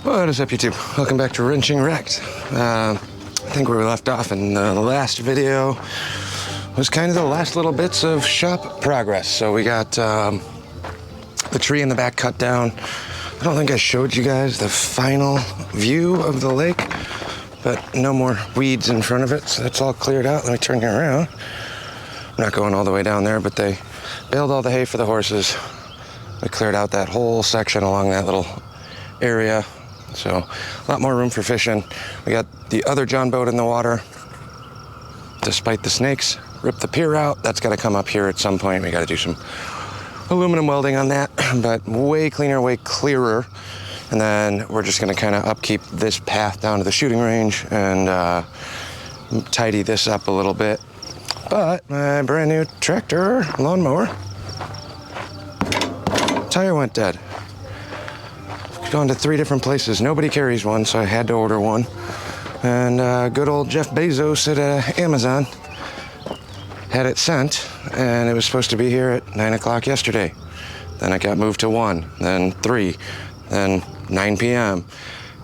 What is up, YouTube? Welcome back to Wrenching Wrecked. I think where we left off in the last video was kind of the last little bits of shop progress. So we got the tree in the back cut down. I don't think I showed you guys the final view of the lake, but no more weeds in front of it, so that's all cleared out. Let me turn you around. I'm not going all the way down there, but they baled all the hay for the horses. They cleared out that whole section along that little area. So a lot more room for fishing. We got the other John boat in the water. Despite the snakes, ripped the pier out. That's got to come up here at some point. We got to do some aluminum welding on that, but way cleaner, way clearer. And then we're just going to kind of upkeep this path down to the shooting range and tidy this up a little bit. But my brand new tractor lawnmower tire went dead. Gone to 3 different places. Nobody carries one, so I had to order one. And good old Jeff Bezos at Amazon had it sent, and it was supposed to be here at 9 o'clock yesterday. Then it got moved to 1, then 3, then 9 p.m.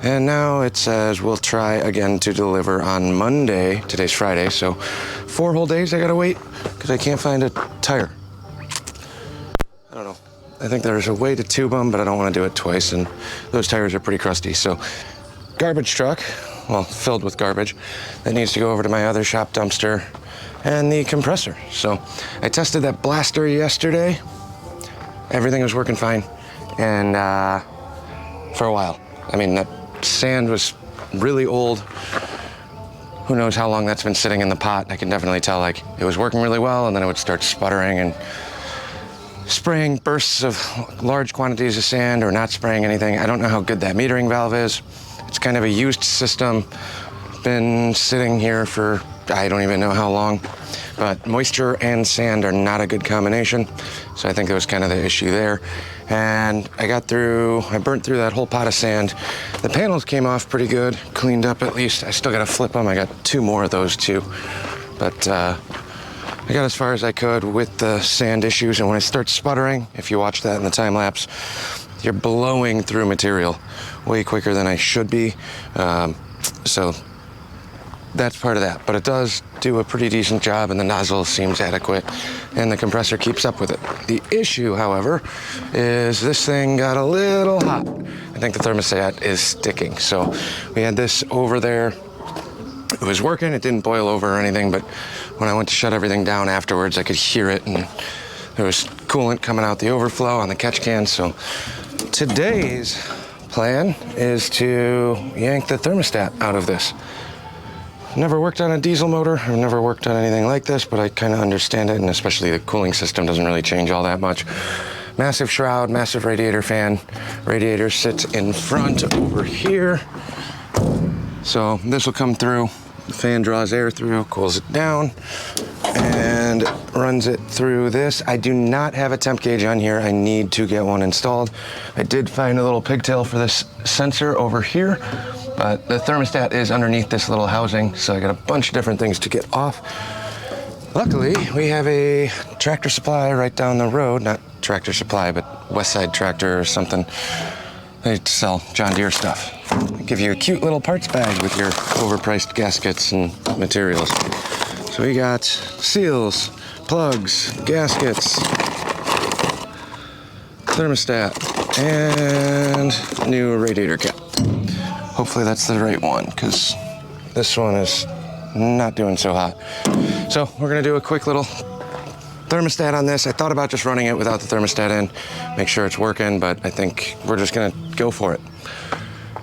And now it says we'll try again to deliver on Monday. Today's Friday, so 4 whole days I gotta wait because I can't find a tire. I don't know. I think there's a way to tube them, but I don't want to do it twice, and those tires are pretty crusty. So garbage truck, well, filled with garbage, that needs to go over to my other shop dumpster, and the compressor. So I tested that blaster yesterday. Everything was working fine, and for a while. I mean, that sand was really old. Who knows how long that's been sitting in the pot. I can definitely tell, like, it was working really well, and then it would start sputtering and spraying bursts of large quantities of sand or not spraying anything. I don't know how good that metering valve is. It's kind of a used system. Been sitting here for I don't even know how long, but moisture and sand are not a good combination. So I think that was kind of the issue there. And I burnt through that whole pot of sand. The panels came off pretty good, cleaned up at least. I still got to flip them. I got 2 more of those too. But I got as far as I could with the sand issues, and when it starts sputtering, if you watch that in the time lapse, you're blowing through material way quicker than I should be. So that's part of that, but it does do a pretty decent job, and the nozzle seems adequate, and the compressor keeps up with it. The issue, however, is this thing got a little hot. I think the thermostat is sticking. So we had this over there. It was working, it didn't boil over or anything, but when I went to shut everything down afterwards, I could hear it, and there was coolant coming out the overflow on the catch can. So today's plan is to yank the thermostat out of this. Never worked on a diesel motor, I've never worked on anything like this, but I kind of understand it, and especially the cooling system doesn't really change all that much. Massive shroud, massive radiator fan. Radiator sits in front over here. So this will come through. The fan draws air through, cools it down, and runs it through this. I do not have a temp gauge on here. I need to get one installed. I did find a little pigtail for this sensor over here, but the thermostat is underneath this little housing, so I got a bunch of different things to get off. Luckily, we have a Tractor Supply right down the road. Not Tractor Supply, but Westside Tractor or something. They sell John Deere stuff. They give you a cute little parts bag with your overpriced gaskets and materials. So we got seals, plugs, gaskets, thermostat, and new radiator cap. Hopefully that's the right one, because this one is not doing so hot. So we're gonna do a quick little thermostat on this. I thought about just running it without the thermostat in, make sure it's working, but I think we're just gonna go for it.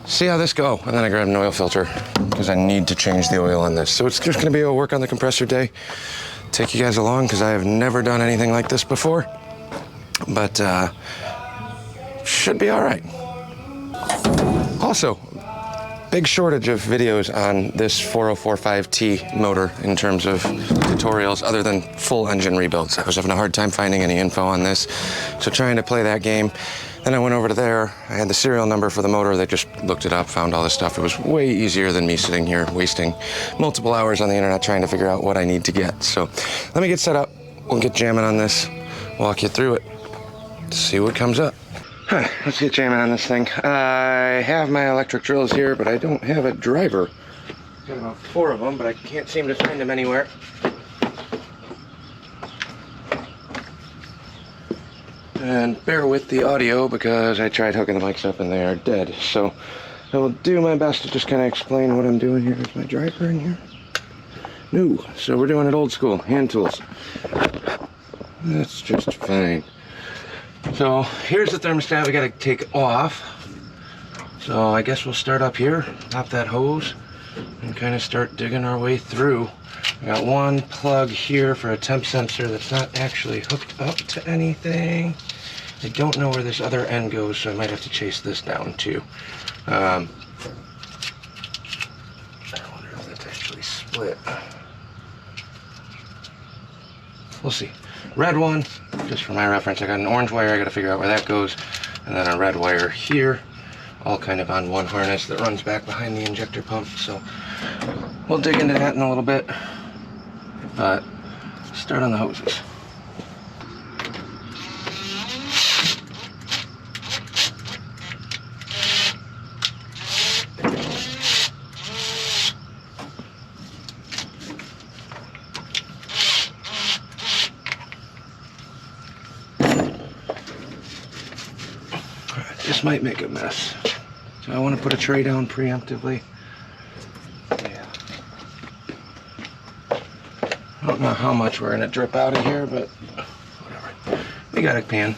See how this go, and then I grabbed an oil filter because I need to change the oil on this. So it's just gonna be a work on the compressor day. Take you guys along because I have never done anything like this before, but should be all right. Also, big shortage of videos on this 4045T motor in terms of tutorials other than full engine rebuilds. I was having a hard time finding any info on this, so trying to play that game. Then I went over to there, I had the serial number for the motor, they just looked it up, found all this stuff. It was way easier than me sitting here wasting multiple hours on the internet trying to figure out what I need to get. So let me get set up, we'll get jamming on this, walk you through it, see what comes up. Let's get jamming on this thing. I have my electric drills here, but I don't have a driver. Got about 4 of them, but I can't seem to find them anywhere. And bear with the audio because I tried hooking the mics up and they are dead. So I will do my best to just kind of explain what I'm doing here. Is my driver in here? No. So we're doing it old school, hand tools. That's just fine. So here's the thermostat we got to take off. So I guess we'll start up here, pop that hose, and kind of start digging our way through. I got one plug here for a temp sensor that's not actually hooked up to anything. I don't know where this other end goes, so I might have to chase this down too. I wonder if that's actually split. We'll see. Red one, just for my reference, I got an orange wire, I got to figure out where that goes, and then a red wire here, all kind of on one harness that runs back behind the injector pump. So we'll dig into that in a little bit, but start on the hoses. This might make a mess, so I want to put a tray down preemptively. Yeah. I don't know how much we're going to drip out of here, but whatever. We got a pan.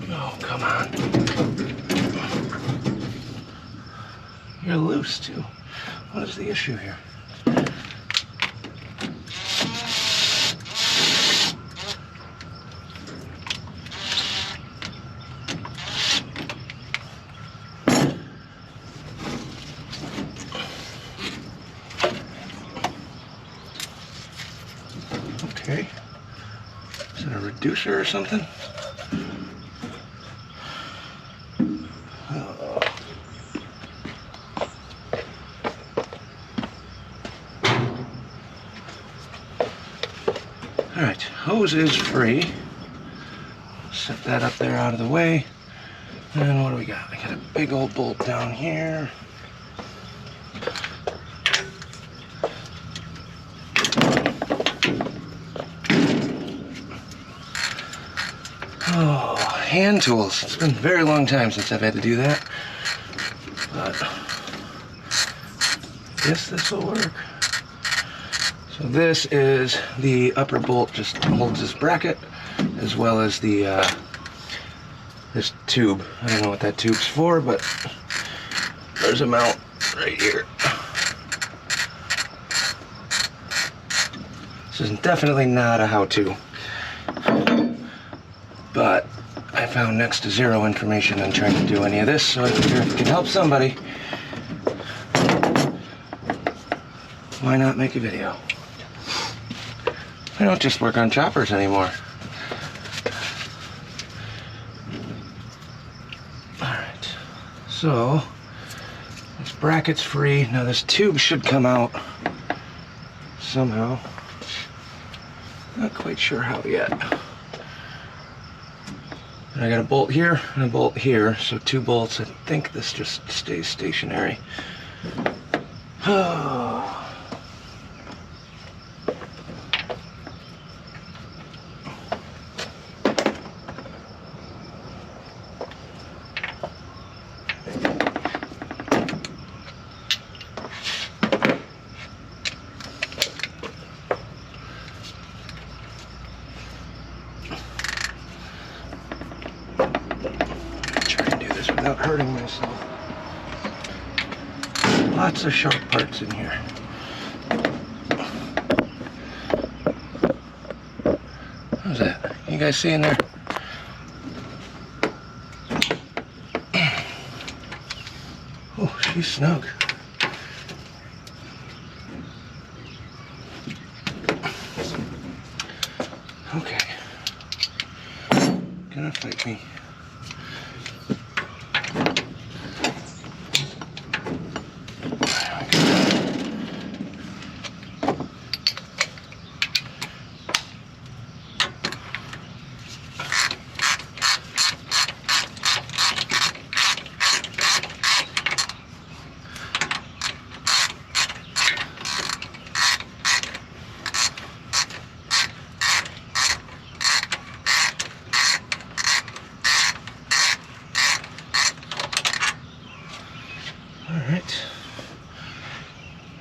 Oh, come on. You're loose, too. What is the issue here? Okay, is it a reducer or something? Oh. All right, hose is free. Set that up there out of the way. And what do we got? I got a big old bolt down here. Oh, hand tools. It's been a very long time since I've had to do that. But I guess this will work. So this is the upper bolt, just holds this bracket, as well as the this tube. I don't know what that tube's for, but there's a mount right here. This is definitely not a how-to. But I found next to zero information on trying to do any of this, so I figure if it can help somebody, why not make a video? I don't just work on choppers anymore. Alright, so this bracket's free. Now this tube should come out somehow. Not quite sure how yet. I got a bolt here and a bolt here, so 2 bolts. I think this just stays stationary. Oh. Without hurting myself. Lots of sharp parts in here. How's that? You guys see in there? Oh, she's snug. Okay. Gonna fight me.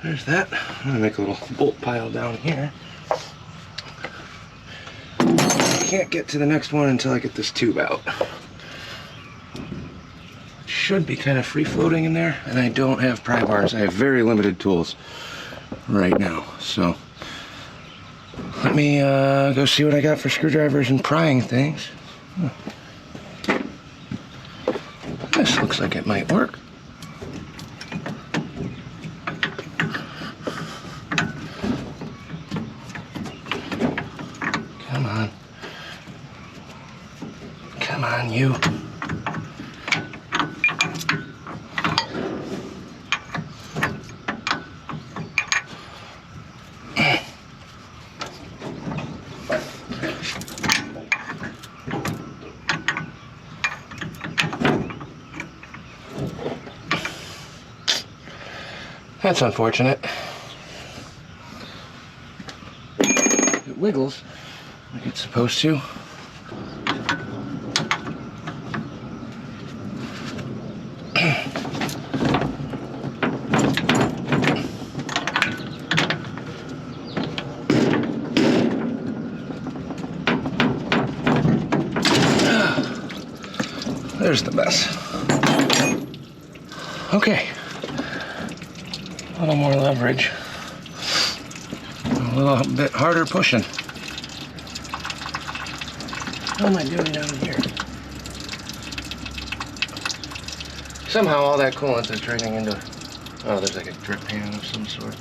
there's that. I'm gonna make a little bolt pile down here. I can't get to the next one until I get this tube out. It should be kind of free floating in there, and I don't have pry bars. I have very limited tools right now, so let me go see what I got for screwdrivers and prying things. This looks like it might work. Come on. Come on, you. That's unfortunate. It wiggles like it's supposed to. There's the mess. Okay. A little more leverage. A little bit harder pushing. What am I doing down here? Somehow all that coolant is draining into... Oh, there's like a drip pan of some sort.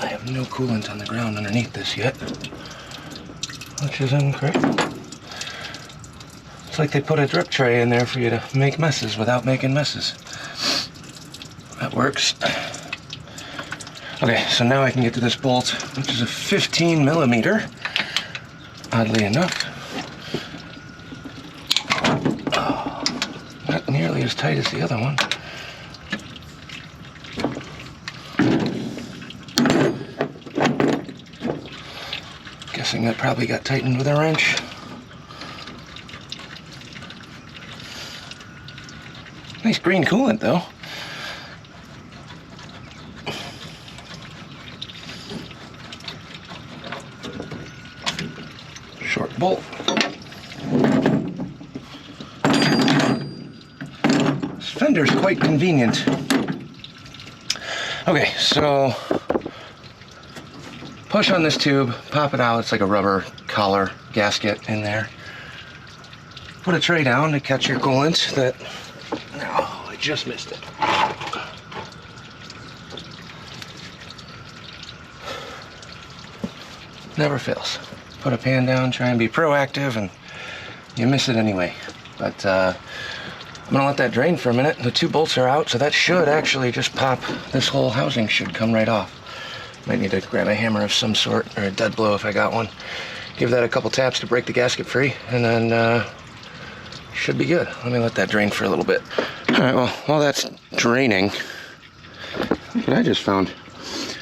I have no coolant on the ground underneath this yet, which is incredible. It's like they put a drip tray in there for you to make messes without making messes. That works. Okay, so now I can get to this bolt, which is a 15 millimeter, oddly enough. Oh, not nearly as tight as the other one. Guessing that probably got tightened with a wrench. Nice green coolant though. Short bolt. This fender's quite convenient. Okay, so push on this tube, pop it out. It's like a rubber collar gasket in there. Put a tray down to catch your coolant that... Oh, I just missed it. Never fails. Put a pan down, try and be proactive, and you miss it anyway. But I'm gonna let that drain for a minute. The two bolts are out, so that should actually just pop. This whole housing should come right off. Might need to grab a hammer of some sort, or a dead blow if I got one. Give that a couple taps to break the gasket free, and then should be good. Let me let that drain for a little bit. All right, well, while that's draining, look what I just found.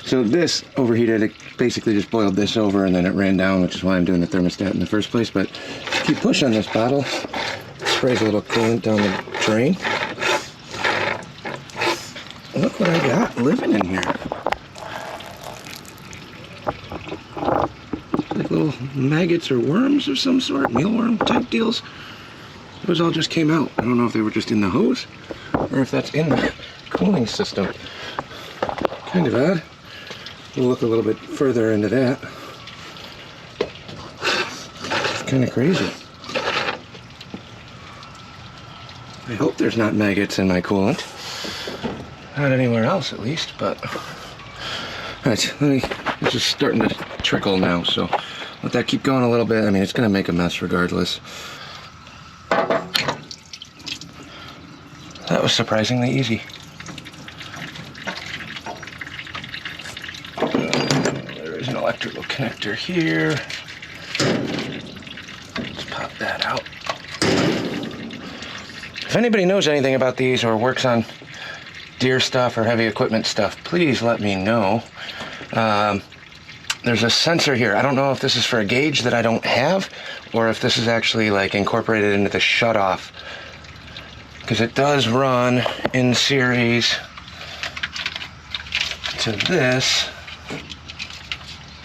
So this overheated, it basically just boiled this over and then it ran down, which is why I'm doing the thermostat in the first place. But keep pushing on this bottle, sprays a little coolant down the drain. Look what I got living in here. Like little maggots or worms of some sort, mealworm type deals. Those all just came out. I don't know if they were just in the hose or if that's in the cooling system. Kind of odd. We'll look a little bit further into that. It's kind of crazy. I hope there's not maggots in my coolant. Not anywhere else at least, but... Alright, it's just starting to trickle now, so let that keep going a little bit. I mean, it's going to make a mess regardless. That was surprisingly easy. There is an electrical connector here. Let's pop that out. If anybody knows anything about these or works on Deere stuff or heavy equipment stuff, please let me know. There's a sensor here. I don't know if this is for a gauge that I don't have or if this is actually like incorporated into the shutoff, because it does run in series to this.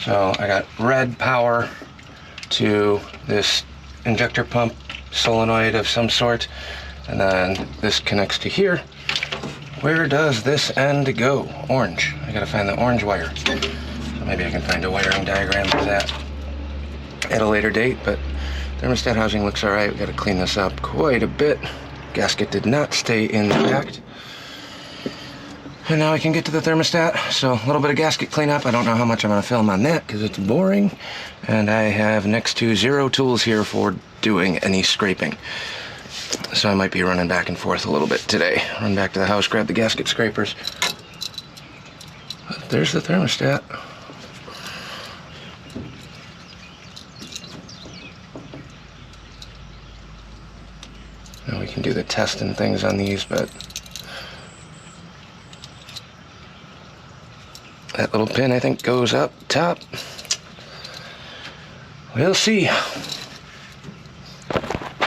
So I got red power to this injector pump solenoid of some sort, and then this connects to here. Where does this end go? Orange. I gotta find the orange wire. So maybe I can find a wiring diagram for that at a later date, but thermostat housing looks all right. We gotta clean this up quite a bit. Gasket did not stay intact. And now I can get to the thermostat. So a little bit of gasket cleanup. I don't know how much I'm gonna film on that because it's boring. And I have next to zero tools here for doing any scraping. So I might be running back and forth a little bit today. Run back to the house, grab the gasket scrapers. But there's the thermostat. Now we can do the test and things on these, but that little pin, I think, goes up top. We'll see.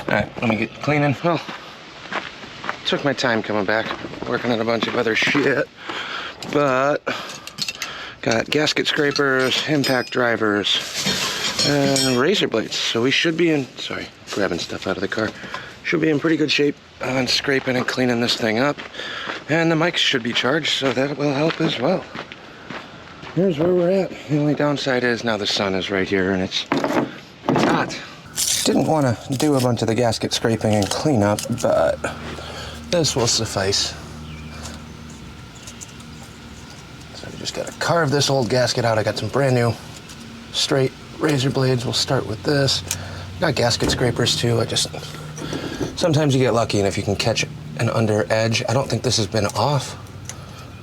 All right, let me get cleaning. Well, took my time coming back, working on a bunch of other shit, but got gasket scrapers, impact drivers, and razor blades. So we should be in, sorry, grabbing stuff out of the car. Should be in pretty good shape on scraping and cleaning this thing up. And the mics should be charged, so that will help as well. Here's where we're at. The only downside is now the sun is right here and it's hot. Didn't want to do a bunch of the gasket scraping and cleanup, but this will suffice. So we just got to carve this old gasket out. I got some brand new straight razor blades. We'll start with this. Got gasket scrapers too. Sometimes you get lucky, and if you can catch an under edge, I don't think this has been off.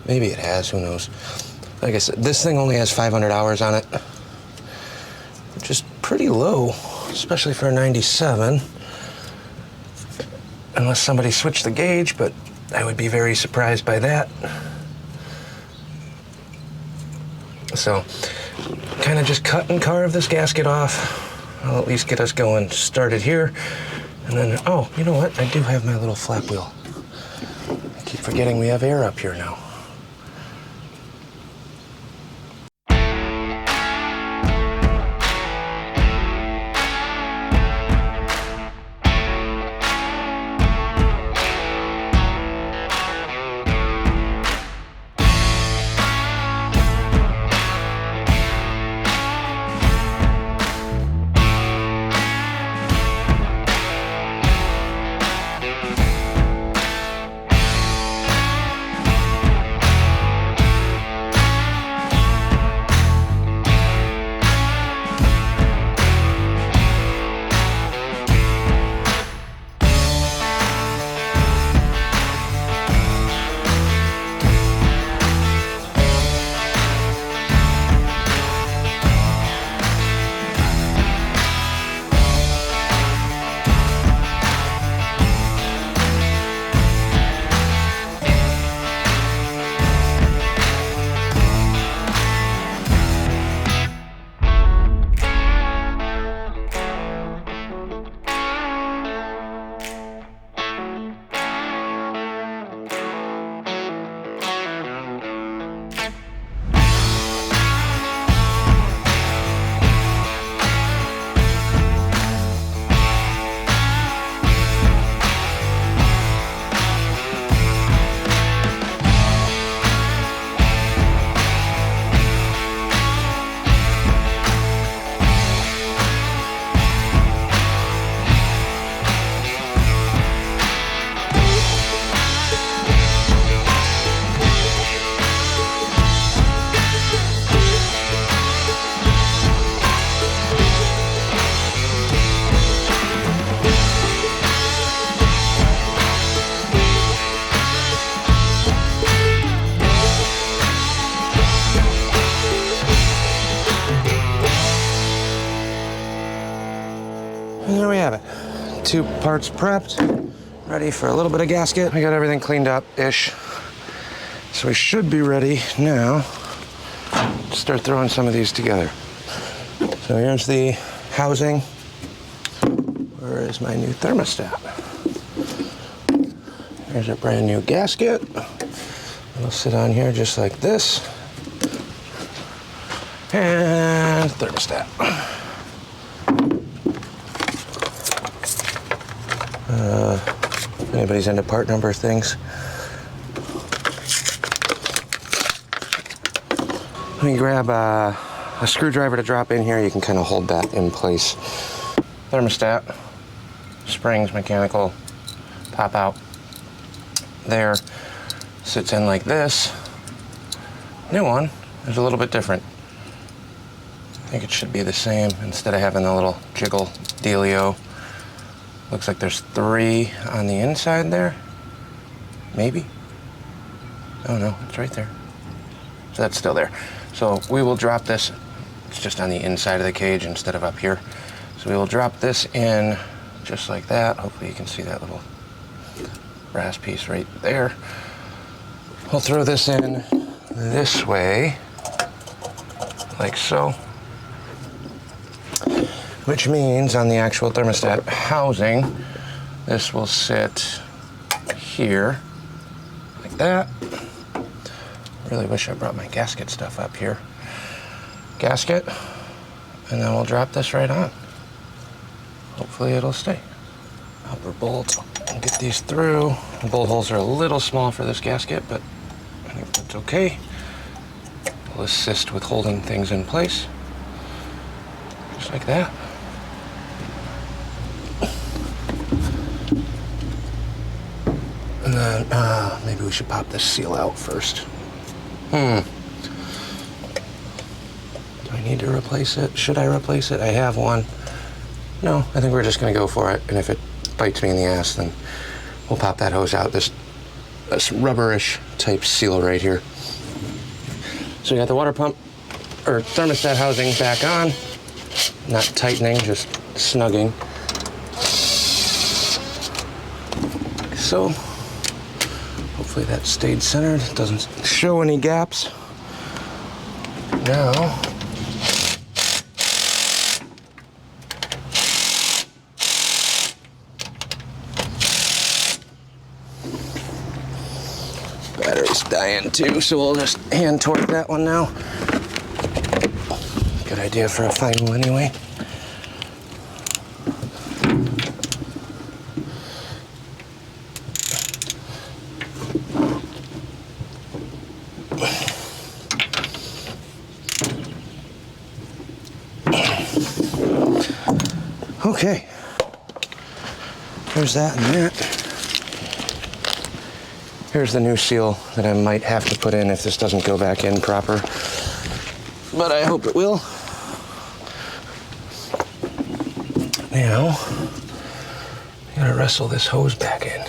Maybe it has, who knows. Like I said, this thing only has 500 hours on it, which is pretty low, especially for a 97. Unless somebody switched the gauge, but I would be very surprised by that. So, kind of just cut and carve this gasket off. I'll at least get us going started here. And then, oh, you know what? I do have my little flap wheel. I keep forgetting we have air up here now. And there we have it. 2 parts prepped, ready for a little bit of gasket. I got everything cleaned up-ish. So we should be ready now to start throwing some of these together. So here's the housing. Where is my new thermostat? Here's a brand new gasket. It'll sit on here just like this. And thermostat. If anybody's into part number things. Let me grab a screwdriver to drop in here. You can kind of hold that in place. Thermostat, springs, mechanical, pop out. There, sits in like this. New one is a little bit different. I think it should be the same instead of having the little jiggle dealio. Looks like there's 3 on the inside there. Maybe. Oh no, it's right there. So that's still there. So we will drop this. It's just on the inside of the cage instead of up here. So we will drop this in just like that. Hopefully you can see that little brass piece right there. We'll throw this in this way, like so. Which means on the actual thermostat housing, this will sit here, like that. Really wish I brought my gasket stuff up here. Gasket, and then we'll drop this right on. Hopefully it'll stay. Upper bolt, and get these through. The bolt holes are a little small for this gasket, but I think that's okay. It'll assist with holding things in place. Just like that. And then, maybe we should pop this seal out first. Do I need to replace it? Should I replace it? I have one. No, I think we're just gonna go for it. And if it bites me in the ass, then we'll pop that hose out. This rubberish type seal right here. So we got the water pump, or thermostat housing back on. Not tightening, just snugging. So, hopefully that stayed centered. It doesn't show any gaps. Now, battery's dying too, so we'll just hand torque that one now. Good idea for a final anyway. Okay, there's that and that. Here's the new seal that I might have to put in if this doesn't go back in proper, but I hope it will. Now, I gotta wrestle this hose back in.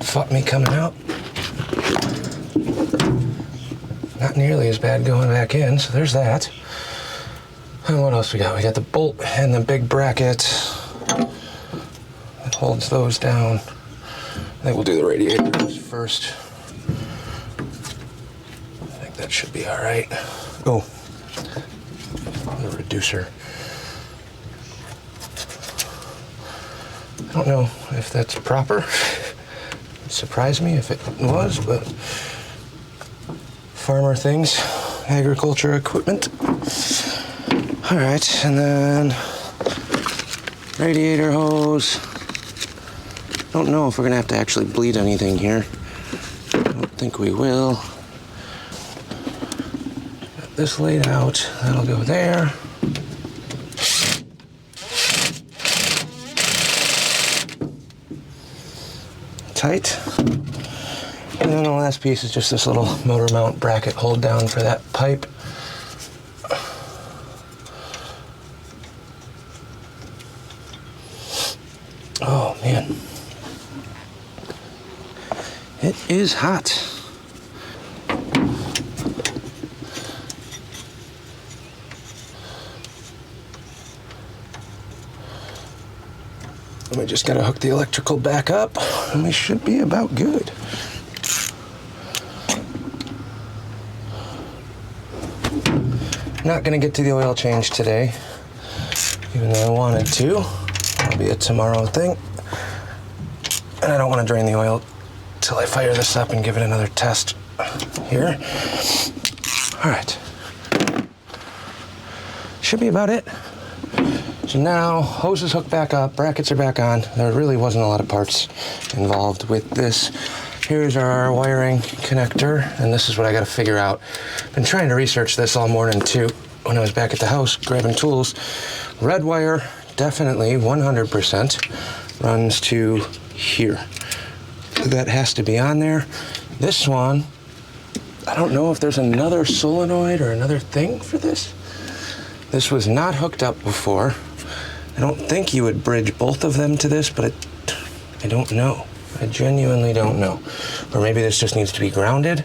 Fought me coming out. Not nearly as bad going back in, so there's that. And what else we got? We got the bolt and the big bracket that holds those down. I think we'll do the radiators first. I think that should be all right. Oh, the reducer. I don't know if that's proper. It'd surprise me if it was, but farmer things, agriculture equipment. All right, and then radiator hose. Don't know if we're gonna have to actually bleed anything here. I don't think we will. Got this laid out, that'll go there. Tight. And then the last piece is just this little motor mount bracket hold down for that pipe. Oh man, it is hot. We just gotta hook the electrical back up and we should be about good. Not gonna get to the oil change today, even though I wanted to. That'll be a tomorrow thing. And I don't want to drain the oil till I fire this up and give it another test. here. All right. Should be about it. So now hose is hooked back up, brackets are back on. There really wasn't a lot of parts involved with this. Here's our wiring connector, and this is what I gotta figure out. Been trying to research this all morning too when I was back at the house grabbing tools. Red wire, definitely 100% runs to here. That has to be on there. This one, I don't know if there's another solenoid or another thing for this. This was not hooked up before. I don't think you would bridge both of them to this, but I don't know. I genuinely don't know. Or maybe this just needs to be grounded.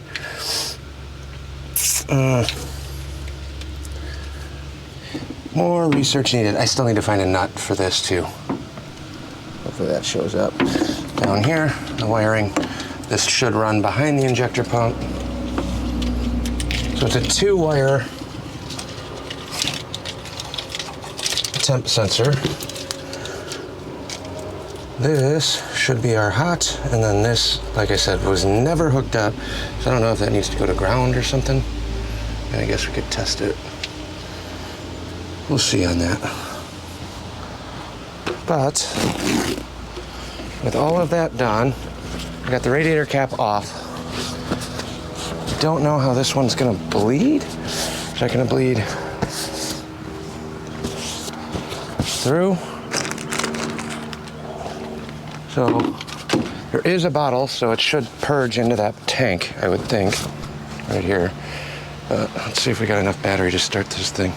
More research needed. I still need to find a nut for this too. Hopefully that shows up. Down here, the wiring. This should run behind the injector pump. So it's a 2-wire temp sensor. This should be our hot, and then this, like I said, was never hooked up, so I don't know if that needs to go to ground or something. And I guess we could test it. We'll see on that. But with all of that done, I got the radiator cap off. Don't know how this one's gonna bleed. Is that gonna bleed through? So there is a bottle, so it should purge into that tank, I would think, right here. Let's see if we got enough battery to start this thing.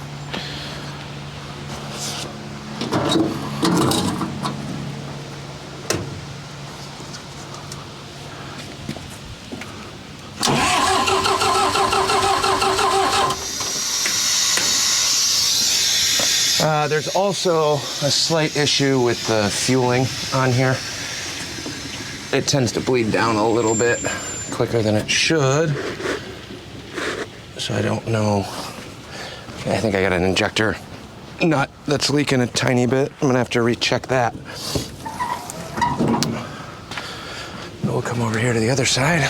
There's also a slight issue with the fueling on here. It tends to bleed down a little bit quicker than it should. So I don't know. I think I got an injector nut that's leaking a tiny bit. I'm gonna have to recheck that. We'll come over here to the other side.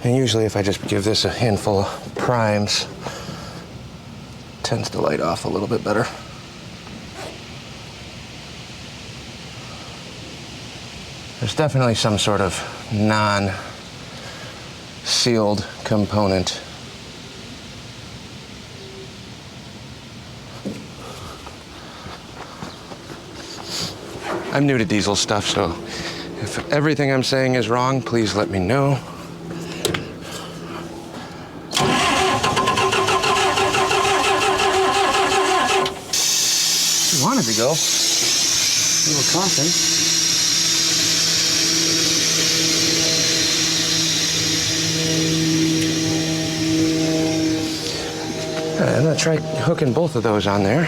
And usually if I just give this a handful of primes, tends to light off a little bit better. There's definitely some sort of non-sealed component. I'm new to diesel stuff, so if everything I'm saying is wrong, please let me know. Wanted to go. A little coughing. All right, I'm gonna try hooking both of those on there.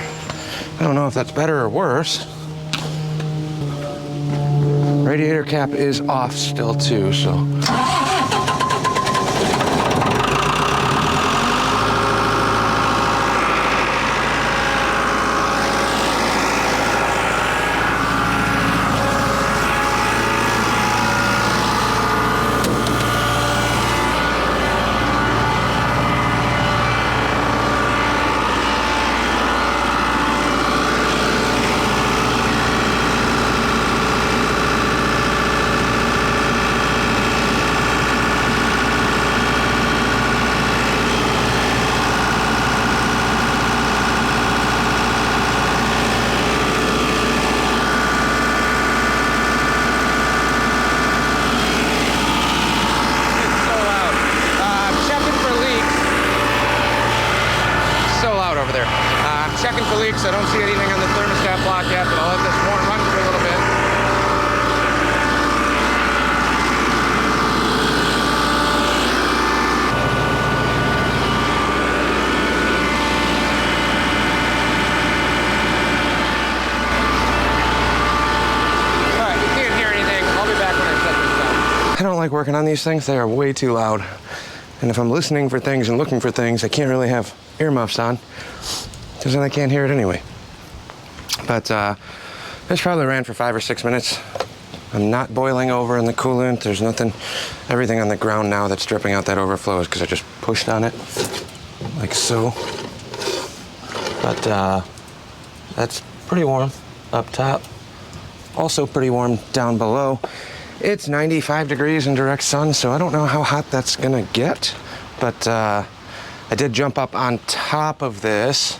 I don't know if that's better or worse. Radiator cap is off still too, so. Checking for leaks. I don't see anything on the thermostat block yet, but I'll let this warm run for a little bit. All right, you can't hear anything. I'll be back when I set this down. I don't like working on these things. They are way too loud. And if I'm listening for things and looking for things, I can't really have earmuffs on, because then I can't hear it anyway. But this probably ran for 5 or 6 minutes. I'm not boiling over in the coolant. There's nothing, everything on the ground now that's dripping out that overflow is because I just pushed on it, like so. But that's pretty warm up top. Also pretty warm down below. It's 95 degrees in direct sun, so I don't know how hot that's gonna get. But I did jump up on top of this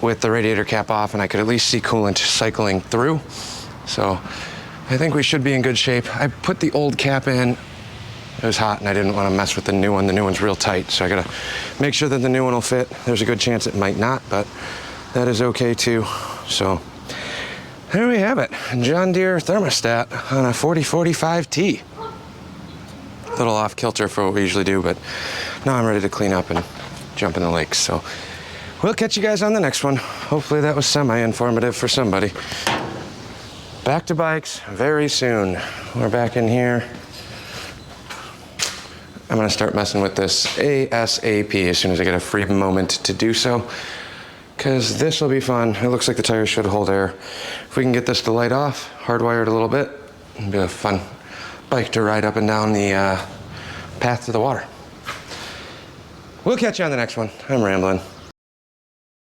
with the radiator cap off, and I could at least see coolant cycling through. So I think we should be in good shape. I put the old cap in. It was hot and I didn't want to mess with the new one. The new one's real tight, so I gotta make sure that the new one will fit. There's a good chance it might not, but that is okay too. So there we have it. John Deere thermostat on a 4045T. A little off kilter for what we usually do, but now I'm ready to clean up and jump in the lakes. So we'll catch you guys on the next one. Hopefully that was semi-informative for somebody. Back to bikes very soon. We're back in here. I'm gonna start messing with this ASAP as soon as I get a free moment to do so, because this will be fun. It looks like the tires should hold air. If we can get this to light off, hardwired a little bit, it'll be a fun bike to ride up and down the path to the water. We'll catch you on the next one. I'm rambling.